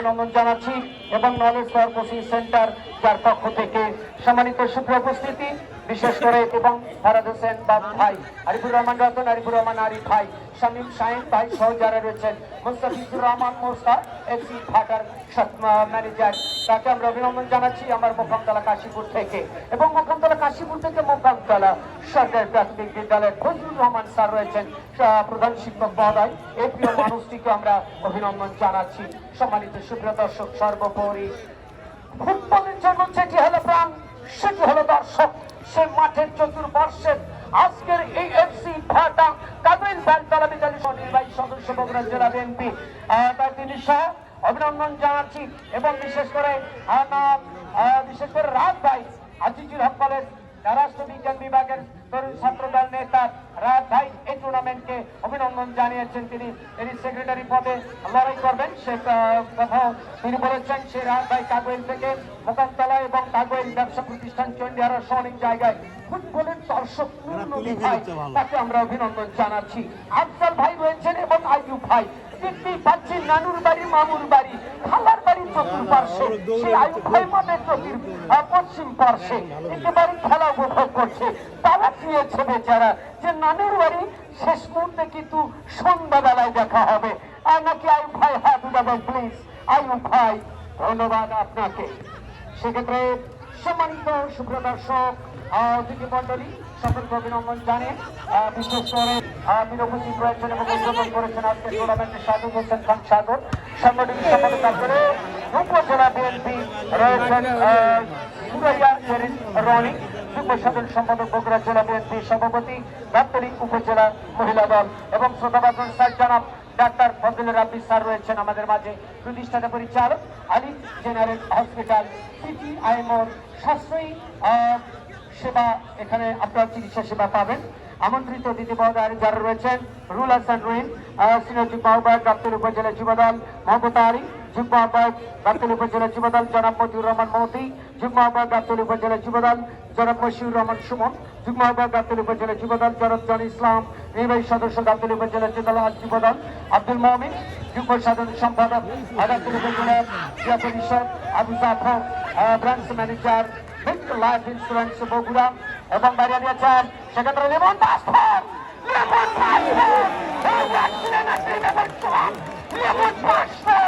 অভিনন্দন জানাচ্ছি এবং নলেজ ফর কোচিং সেন্টার যার পক্ষ থেকে সম্মানিত সুপ্রিয় উপস্থিতি বিশেষ করে এবং ফারাদ হোসেন বাবু ভাই, আরিফুর রহমান রতন, আরিফুর রহমান আরিফ ভাই, শামীম শাহিন ভাই সহ যারা রয়েছেন, মুস্তাফিজুর রহমান মোস্তাক এফসি ভাটার ম্যানেজার, তাকে আমরা অভিনন্দন জানাচ্ছি আমার মোকামতলা কাশীপুর থেকে এবং মোকামতলা কাশীপুর থেকে মোকামতলা সরকারি প্রাথমিক বিদ্যালয়ের ফজলুর রহমান স্যার রয়েছেন প্রধান শিক্ষক মহোদয়। এই প্রিয় মানুষটিকে আমরা অভিনন্দন জানাচ্ছি। সম্মানিত সুপ্রিয় দর্শক, সর্বোপরি ফুটবলের জগৎ যেটি হলো প্রাণ, সেটি হলো দর্শক। সে মাঠের চতুর্পার্শ্বের আজকের এই এফসি ভাটা কাবিল ব্যালতলা বিদ্যালয় নির্বাহী সদস্য বগুড়া জেলা বিএনপি তিনি সহ অভিনন্দন জানাচ্ছি এবং বিশেষ করে রাত ভাই আজিজুল হক কলেজ রাষ্ট্রবিজ্ঞান বিভাগের তরুণ ছাত্রদল নেতা রাত ভাই এই টুর্নামেন্টকে অভিনন্দন জানিয়েছেন। তিনি সেক্রেটারি পদে লড়াই করবেন সে কথা তিনি বলেছেন। সে রাত ভাই কাগোয়েল থেকে মোকামতলা এবং কাগোয়েল ব্যবসা প্রতিষ্ঠান চন্ডিহারা সহ অনেক জায়গায় ফুটবলের দর্শক ভাই, তাকে আমরা অভিনন্দন জানাচ্ছি। আফজাল ভাই রয়েছেন এবং আইয়ুব ভাই, দেখতেই পাচ্ছি নানুর বাড়ি মামুর বাড়ি খালার বাড়ির চতুর্পার্শ্বে সেই আইয়ুব ভাই মাঠের পশ্চিম পার্শ্বে একেবারে খেলা উপভোগ করছে। তারা চেয়েছে বেচারা যে নানুর বাড়ি শেষ মুহূর্তে কিন্তু সন্ধ্যাবেলায় দেখা হবে। আর নাকি আইয়ুব ভাই হাত উঠাবেন প্লিজ। আইয়ুব ভাই ধন্যবাদ আপনাকে। সেক্ষেত্রে সম্মানিত সুপ্রিয় দর্শক অতিথি মন্ডলী সকলকে অভিনন্দন জানিয়ে বিশেষ করে উপস্থিত রয়েছেন এবং উদ্বোধন করেছেন আজকে টুর্নামেন্টের সাধু হোসেন খান সাগর, সাংগঠনিক সম্পাদক উপজেলা বিএনপি রয়েছেন রনি, যুগ্ম সাধারণ সম্পাদক বগুড়া জেলা বিএনপি সভাপতি গাবতলী উপজেলা মহিলা দল এবং শ্রোতাবাদন স্যার জনাব ডাক্তার ফজলুর রাব্বি স্যার রয়েছেন আমাদের মাঝে, প্রতিষ্ঠাতা পরিচালক আলী জেনারেল হসপিটাল পিটিআইএমওর সাশ্রয়ী সেবা, এখানে আপনার চিকিৎসা সেবা পাবেন। আমন্ত্রিত অতিথি মহোদয় যারা রয়েছেন রুল হাসান রহিম, সিনিয়র যুগ্ম আহ্বায়ক গাবতলী উপজেলা যুবদল, মোহাম্মদ আলী যুগ্ম আহ্বায়ক গাবতলী উপজেলা যুবদল, জনাব মতিউর রহমান মহতি যুগ্ম আহ্বায়ক গাবতলী উপজেলা যুবদল, জনাব মশিউর রহমান সুমন যুগ্ম আহ্বায়ক গাবতলী উপজেলা যুবদল, জনাব জন ইসলাম নির্বাহী সদস্য গাবতলী উপজেলা যুবদল, আব্দুল মমিন যুগ্ম সাধারণ সম্পাদক Gabtali Upazila Krira Parishad, Abu Jafar branch manager life insurance Bogura এবং বাইরে দিয়েছেন সেক্ষেত্রে লেমন দাস